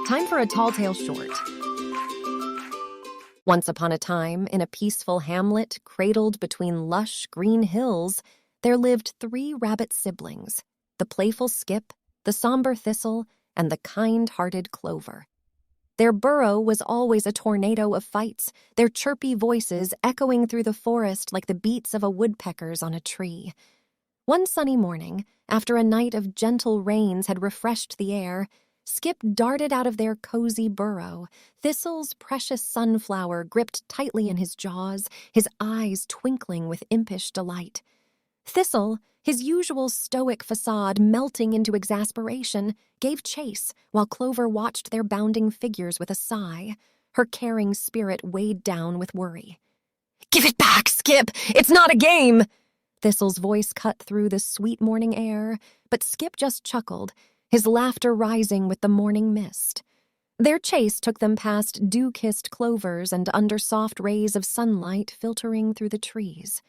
Time for a Talltale short. Once upon a time, in a peaceful hamlet cradled between lush green hills, there lived 3 rabbit siblings, the playful Skip, the somber Thistle, and the kind-hearted Clover. Their burrow was always a tornado of fights, their chirpy voices echoing through the forest like the beats of a woodpecker's on a tree. One sunny morning, after a night of gentle rains had refreshed the air, Skip darted out of their cozy burrow, Thistle's precious sunflower gripped tightly in his jaws, his eyes twinkling with impish delight. Thistle, his usual stoic facade melting into exasperation, gave chase while Clover watched their bounding figures with a sigh, her caring spirit weighed down with worry. "Give it back, Skip! It's not a game!" Thistle's voice cut through the sweet morning air, but Skip just chuckled, his laughter rising with the morning mist. Their chase took them past dew-kissed clovers and under soft rays of sunlight filtering through the trees.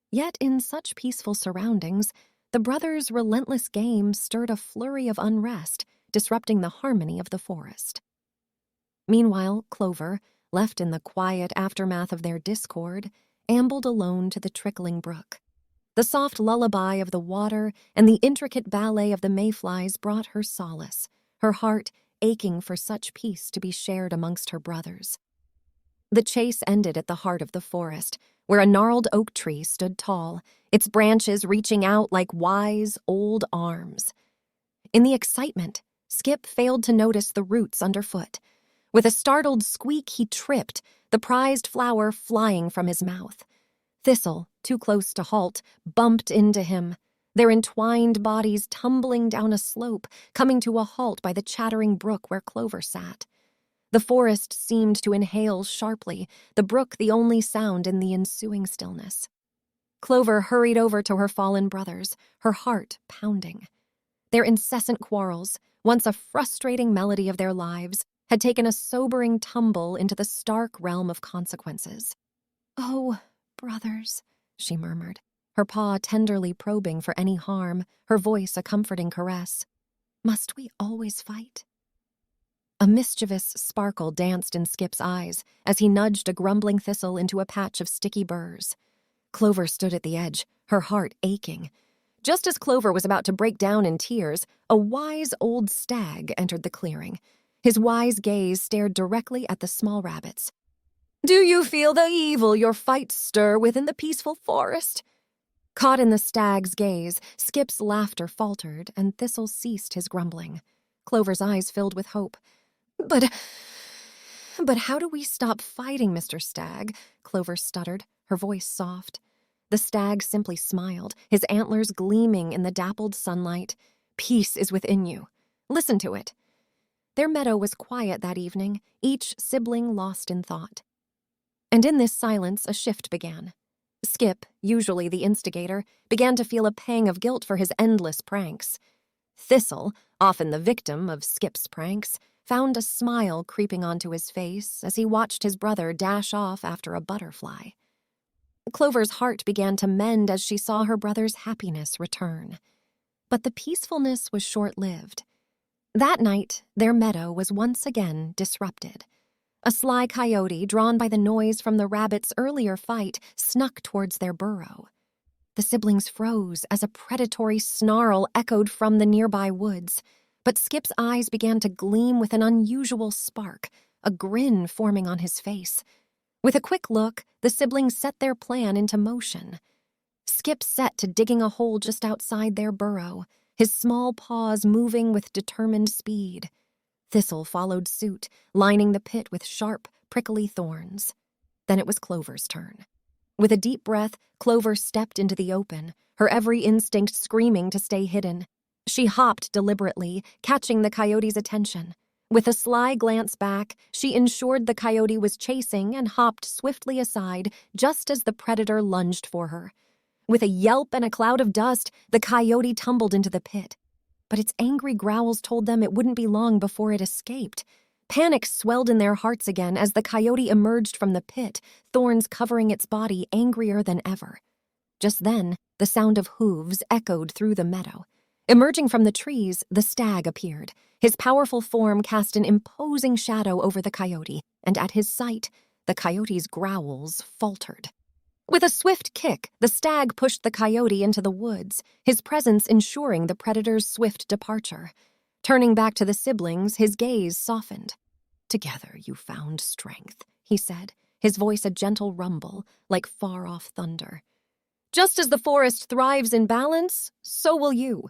Yet in such peaceful surroundings, the brothers' relentless game stirred a flurry of unrest, disrupting the harmony of the forest. Meanwhile, Clover, left in the quiet aftermath of their discord, ambled alone to the trickling brook. The soft lullaby of the water and the intricate ballet of the mayflies brought her solace, her heart aching for such peace to be shared amongst her brothers. The chase ended at the heart of the forest, where a gnarled oak tree stood tall, its branches reaching out like wise, old arms. In the excitement, Skip failed to notice the roots underfoot. With a startled squeak, he tripped, the prized flower flying from his mouth. Thistle, too close to halt, bumped into him, their entwined bodies tumbling down a slope, coming to a halt by the chattering brook where Clover sat. The forest seemed to inhale sharply, the brook the only sound in the ensuing stillness. Clover hurried over to her fallen brothers, her heart pounding. Their incessant quarrels, once a frustrating melody of their lives, had taken a sobering tumble into the stark realm of consequences. "Oh, brothers," she murmured, her paw tenderly probing for any harm, her voice a comforting caress. "Must we always fight?" A mischievous sparkle danced in Skip's eyes as he nudged a grumbling Thistle into a patch of sticky burrs. Clover stood at the edge, her heart aching. Just as Clover was about to break down in tears, a wise old stag entered the clearing. His wise gaze stared directly at the small rabbits. "Do you feel the evil your fights stir within the peaceful forest?" Caught in the stag's gaze, Skip's laughter faltered and Thistle ceased his grumbling. Clover's eyes filled with hope. But how do we stop fighting, Mr. Stag?" Clover stuttered, her voice soft. The stag simply smiled, his antlers gleaming in the dappled sunlight. "Peace is within you. Listen to it." Their meadow was quiet that evening, each sibling lost in thought. And in this silence, a shift began. Skip, usually the instigator, began to feel a pang of guilt for his endless pranks. Thistle, often the victim of Skip's pranks, found a smile creeping onto his face as he watched his brother dash off after a butterfly. Clover's heart began to mend as she saw her brother's happiness return. But the peacefulness was short-lived. That night, their meadow was once again disrupted. A sly coyote, drawn by the noise from the rabbits' earlier fight, snuck towards their burrow. The siblings froze as a predatory snarl echoed from the nearby woods, but Skip's eyes began to gleam with an unusual spark, a grin forming on his face. With a quick look, the siblings set their plan into motion. Skip set to digging a hole just outside their burrow, his small paws moving with determined speed. Thistle followed suit, lining the pit with sharp, prickly thorns. Then it was Clover's turn. With a deep breath, Clover stepped into the open, her every instinct screaming to stay hidden. She hopped deliberately, catching the coyote's attention. With a sly glance back, she ensured the coyote was chasing and hopped swiftly aside just as the predator lunged for her. With a yelp and a cloud of dust, the coyote tumbled into the pit. But its angry growls told them it wouldn't be long before it escaped. Panic swelled in their hearts again as the coyote emerged from the pit, thorns covering its body angrier than ever. Just then, the sound of hooves echoed through the meadow. Emerging from the trees, the stag appeared. His powerful form cast an imposing shadow over the coyote, and at his sight, the coyote's growls faltered. With a swift kick, the stag pushed the coyote into the woods, his presence ensuring the predator's swift departure. Turning back to the siblings, his gaze softened. "Together you found strength," he said, his voice a gentle rumble, like far-off thunder. "Just as the forest thrives in balance, so will you."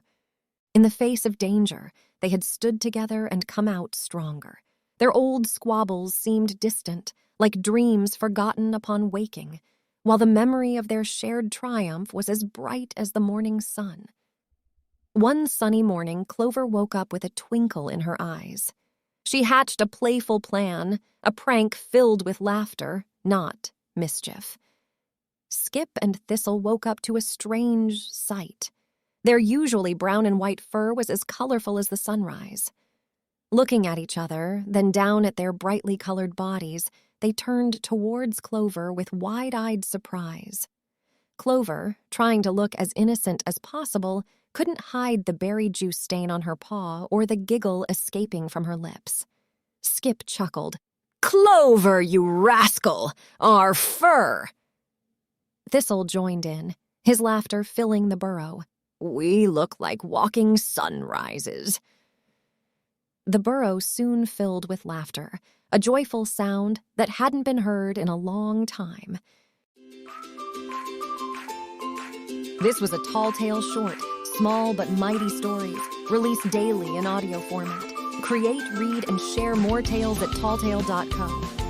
In the face of danger, they had stood together and come out stronger. Their old squabbles seemed distant, like dreams forgotten upon waking, while the memory of their shared triumph was as bright as the morning sun. One sunny morning, Clover woke up with a twinkle in her eyes. She hatched a playful plan, a prank filled with laughter, not mischief. Skip and Thistle woke up to a strange sight. Their usually brown and white fur was as colorful as the sunrise. Looking at each other, then down at their brightly colored bodies, they turned towards Clover with wide-eyed surprise. Clover, trying to look as innocent as possible, couldn't hide the berry juice stain on her paw or the giggle escaping from her lips. Skip chuckled. "Clover, you rascal! Our fur!" Thistle joined in, his laughter filling the burrow. "We look like walking sunrises." The burrow soon filled with laughter, a joyful sound that hadn't been heard in a long time. This was a Talltale short, small but mighty stories, released daily in audio format. Create, read, and share more tales at talltale.co.